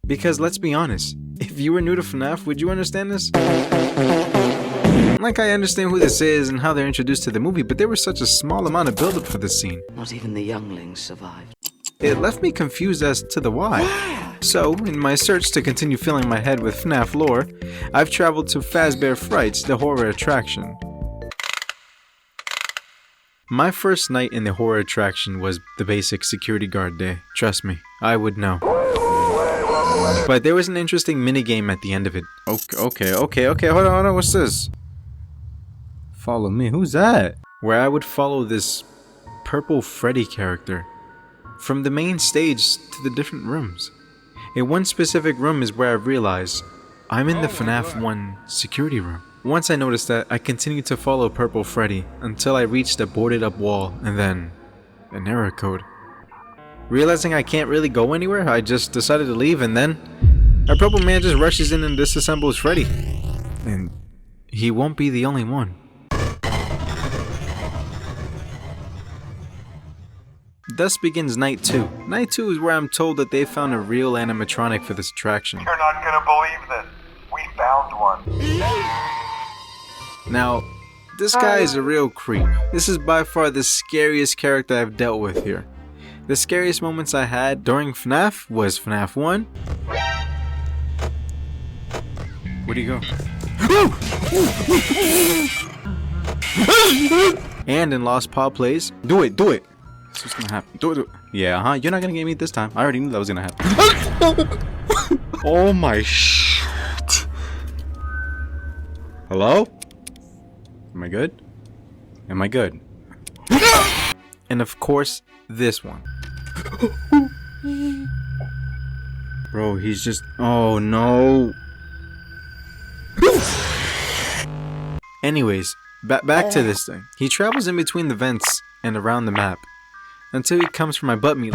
Because let's be honest, if you were new to FNAF, would you understand this? Like, I understand who this is and how they're introduced to the movie, but there was such a small amount of build-up for this scene. Not even the younglings survived. It left me confused as to the why. So, in my search to continue filling my head with FNAF lore, I've traveled to Fazbear Frights, the horror attraction. My first night in the horror attraction was the basic security guard day. Trust me, I would know. But there was an interesting minigame at the end of it. Okay, hold on, what's this? Follow me, who's that? Where I would follow this purple Freddy character from the main stage to the different rooms. In one specific room is where I realized I'm in the FNAF 1 security room. Once I noticed that, I continued to follow Purple Freddy until I reached a boarded up wall and then an error code. Realizing I can't really go anywhere, I just decided to leave, and then a purple man just rushes in and disassembles Freddy. And he won't be the only one. Thus begins Night 2. Night 2 is where I'm told that they found a real animatronic for this attraction. You're not gonna believe this. We found one. Now, this guy is a real creep. This is by far the scariest character I've dealt with here. The scariest moments I had during FNAF was FNAF 1. Where'd he go? And in Lost Paw Plays. Do it! That's what's gonna happen. Do it. Yeah, you're not gonna get me this time. I already knew that was gonna happen. Oh my shit. Hello? Am I good? Am I good? And of course, this one. Bro, he's just... Oh no. Anyways, back to this thing. He travels in between the vents and around the map until he comes for my butt meat.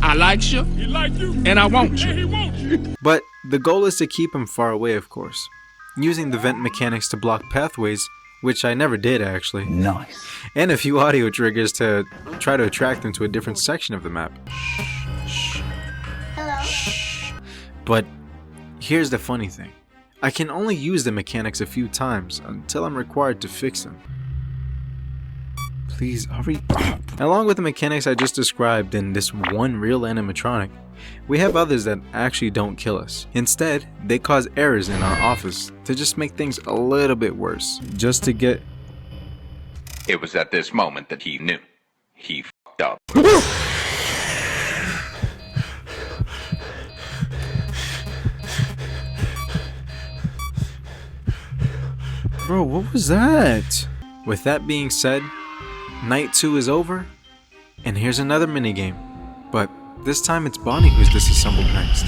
I like you, he like you, and I want you. And he wants you. But the goal is to keep him far away, of course, using the vent mechanics to block pathways, which I never did actually. Nice. And a few audio triggers to try to attract him to a different section of the map. Hello? But here's the funny thing. I can only use the mechanics a few times until I'm required to fix them. Please hurry up. Along with the mechanics I just described in this one real animatronic, we have others that actually don't kill us. Instead, they cause errors in our office to just make things a little bit worse. Just to get... It was at this moment that he knew. He f***ed up. Bro, what was that? With that being said, Night 2 is over, and here's another minigame. But this time it's Bonnie who's disassembled next.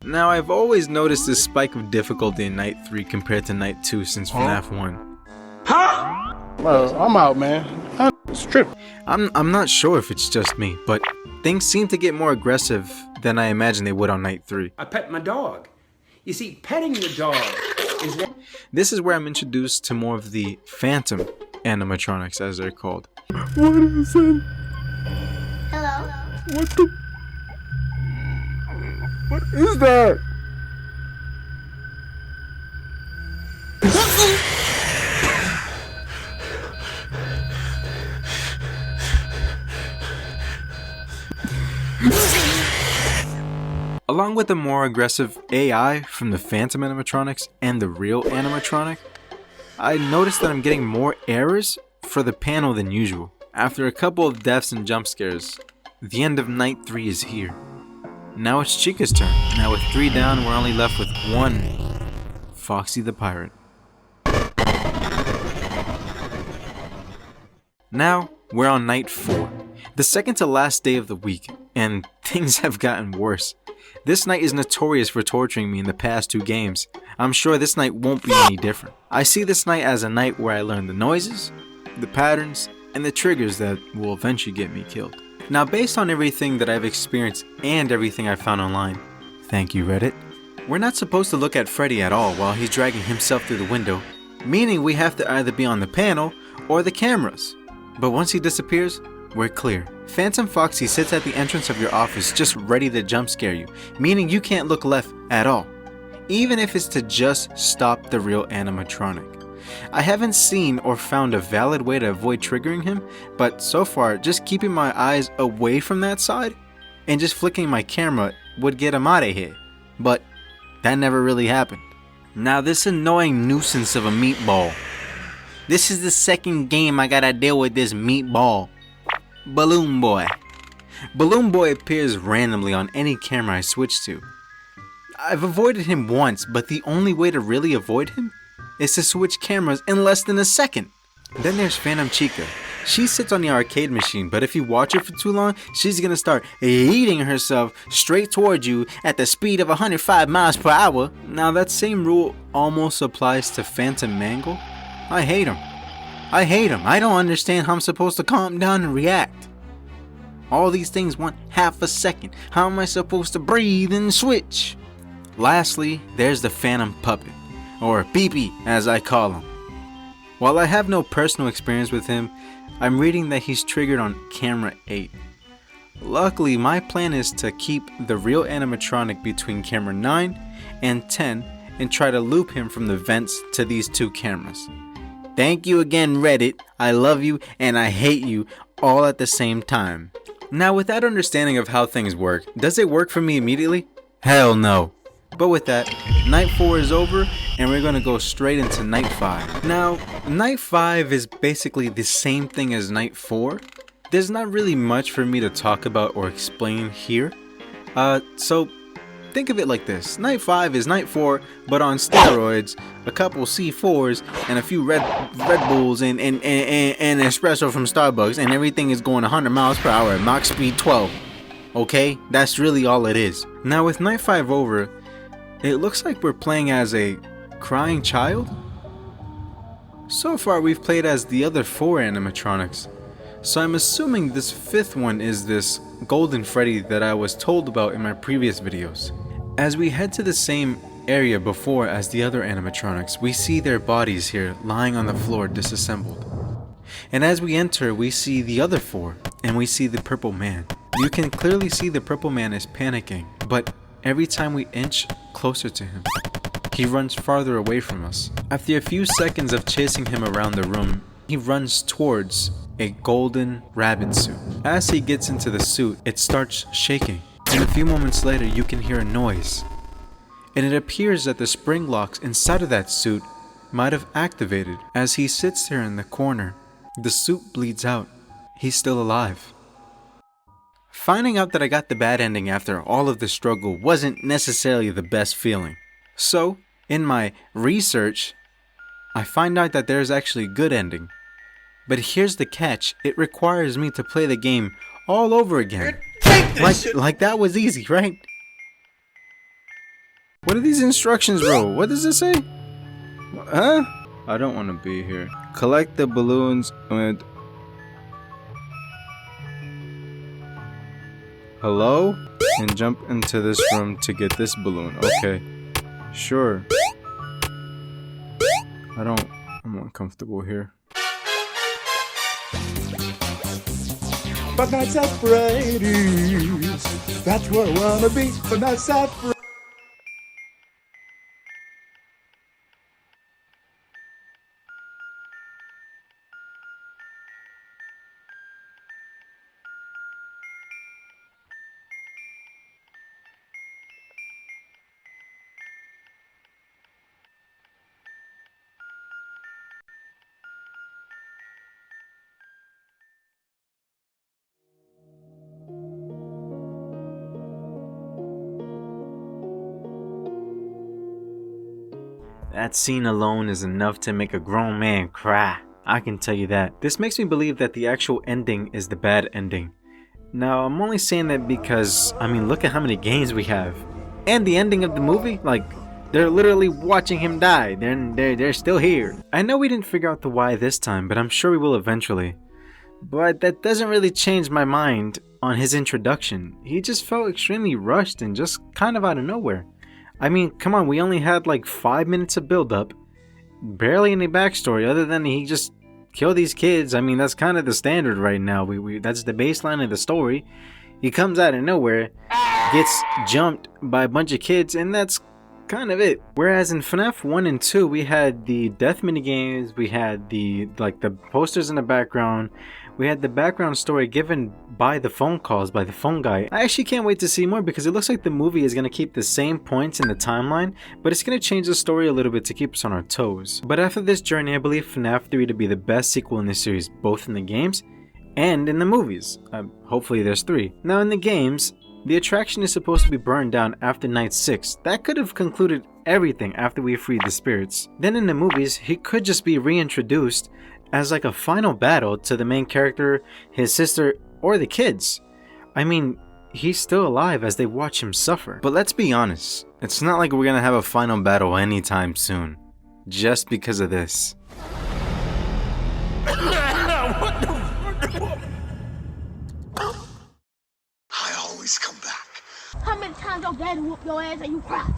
Now, I've always noticed this spike of difficulty in Night 3 compared to Night 2 since FNAF 1. Huh? Well, I'm out, man. It's tripping. I'm not sure if it's just me, but things seem to get more aggressive than I imagined they would on Night 3. I pet my dog. You see, petting the dog is what... This is where I'm introduced to more of the phantom animatronics, as they're called. Hello? What is that? Along with the more aggressive AI from the phantom animatronics and the real animatronic, I noticed that I'm getting more errors for the panel than usual. After a couple of deaths and jump scares, the end of Night 3 is here. Now it's Chica's turn. Now with 3 down, we're only left with 1. Foxy the Pirate. Now, we're on Night 4. The second to last day of the week, and things have gotten worse. This night is notorious for torturing me in the past 2 games. I'm sure this night won't be any different. I see this night as a night where I learn the noises, the patterns, and the triggers that will eventually get me killed. Now, based on everything that I've experienced and everything I found online, thank you Reddit, we're not supposed to look at Freddy at all while he's dragging himself through the window, meaning we have to either be on the panel or the cameras. But once he disappears, we're clear. Phantom Foxy sits at the entrance of your office just ready to jump scare you, meaning you can't look left at all, even if it's to just stop the real animatronic. I haven't seen or found a valid way to avoid triggering him, but so far just keeping my eyes away from that side and just flicking my camera would get him out of here. But that never really happened. Now this annoying nuisance of a meatball. This is the second game I gotta deal with this meatball. Balloon Boy. Balloon Boy appears randomly on any camera I switch to. I've avoided him once, but the only way to really avoid him is to switch cameras in less than a second. Then there's Phantom Chica. She sits on the arcade machine, but if you watch her for too long, she's gonna start eating herself straight towards you at the speed of 105 miles per hour. Now that same rule almost applies to Phantom Mangle. I hate him. I don't understand how I'm supposed to calm down and react. All these things want half a second. How am I supposed to breathe and switch? Lastly, there's the Phantom Puppet, or BB as I call him. While I have no personal experience with him, I'm reading that he's triggered on camera 8. Luckily, my plan is to keep the real animatronic between camera 9 and 10 and try to loop him from the vents to these two cameras. Thank you again, Reddit. I love you and I hate you all at the same time. Now, with that understanding of how things work, does it work for me immediately? Hell no. But with that, night 4 is over and we're gonna go straight into night 5. Now, night 5 is basically the same thing as night 4. There's not really much for me to talk about or explain here. So think of it like this. Night 5 is night 4, but on steroids, a couple C4s, and a few Red Bulls and espresso from Starbucks, and everything is going 100 miles per hour at Mach speed 12. Okay? That's really all it is. Now with night 5 over, it looks like we're playing as a crying child? So far we've played as the other 4 animatronics, so I'm assuming this 5th one is this Golden Freddy that I was told about in my previous videos. As we head to the same area before as the other animatronics, we see their bodies here lying on the floor disassembled. And as we enter, we see the other 4, and we see the Purple Man. You can clearly see the Purple Man is panicking, but every time we inch closer to him, he runs farther away from us. After a few seconds of chasing him around the room, he runs towards a golden rabbit suit. As he gets into the suit, it starts shaking, and a few moments later you can hear a noise. And it appears that the spring locks inside of that suit might have activated. As he sits there in the corner, the suit bleeds out. He's still alive. Finding out that I got the bad ending after all of the struggle wasn't necessarily the best feeling. So, in my research, I find out that there's actually a good ending. But here's the catch, it requires me to play the game all over again. Like that was easy, right? What are these instructions, bro? What does it say? Huh? I don't want to be here. Collect the balloons and... Hello? And jump into this room to get this balloon. Okay. Sure. I'm uncomfortable here. But nights at Freddy's, that's where I wanna be. But nights at Freddy's. That scene alone is enough to make a grown man cry. I can tell you that. This makes me believe that the actual ending is the bad ending. Now, I'm only saying that because, I mean, look at how many games we have. And the ending of the movie, like, they're literally watching him die. They're still here. I know we didn't figure out the why this time, but I'm sure we will eventually. But that doesn't really change my mind on his introduction. He just felt extremely rushed and just kind of out of nowhere. I mean, come on, we only had like 5 minutes of build up, barely any backstory other than he just kill these kids. I mean, that's kind of the standard right now. That's the baseline of the story. He comes out of nowhere, gets jumped by a bunch of kids, and that's kind of it. Whereas in FNAF 1 and 2, we had the death minigames, we had the posters in the background, we had the background story given by the phone calls, by the phone guy. I actually can't wait to see more because it looks like the movie is going to keep the same points in the timeline, but it's going to change the story a little bit to keep us on our toes. But after this journey, I believe FNAF 3 to be the best sequel in the series, both in the games and in the movies. Hopefully there's 3. Now in the games, the attraction is supposed to be burned down after night 6. That could have concluded everything after we freed the spirits. Then in the movies, he could just be reintroduced as like a final battle to the main character, his sister, or the kids. I mean, he's still alive as they watch him suffer. But let's be honest, it's not like we're gonna have a final battle anytime soon, just because of this. I always come back. How many times your daddy whoop your ass and you cry?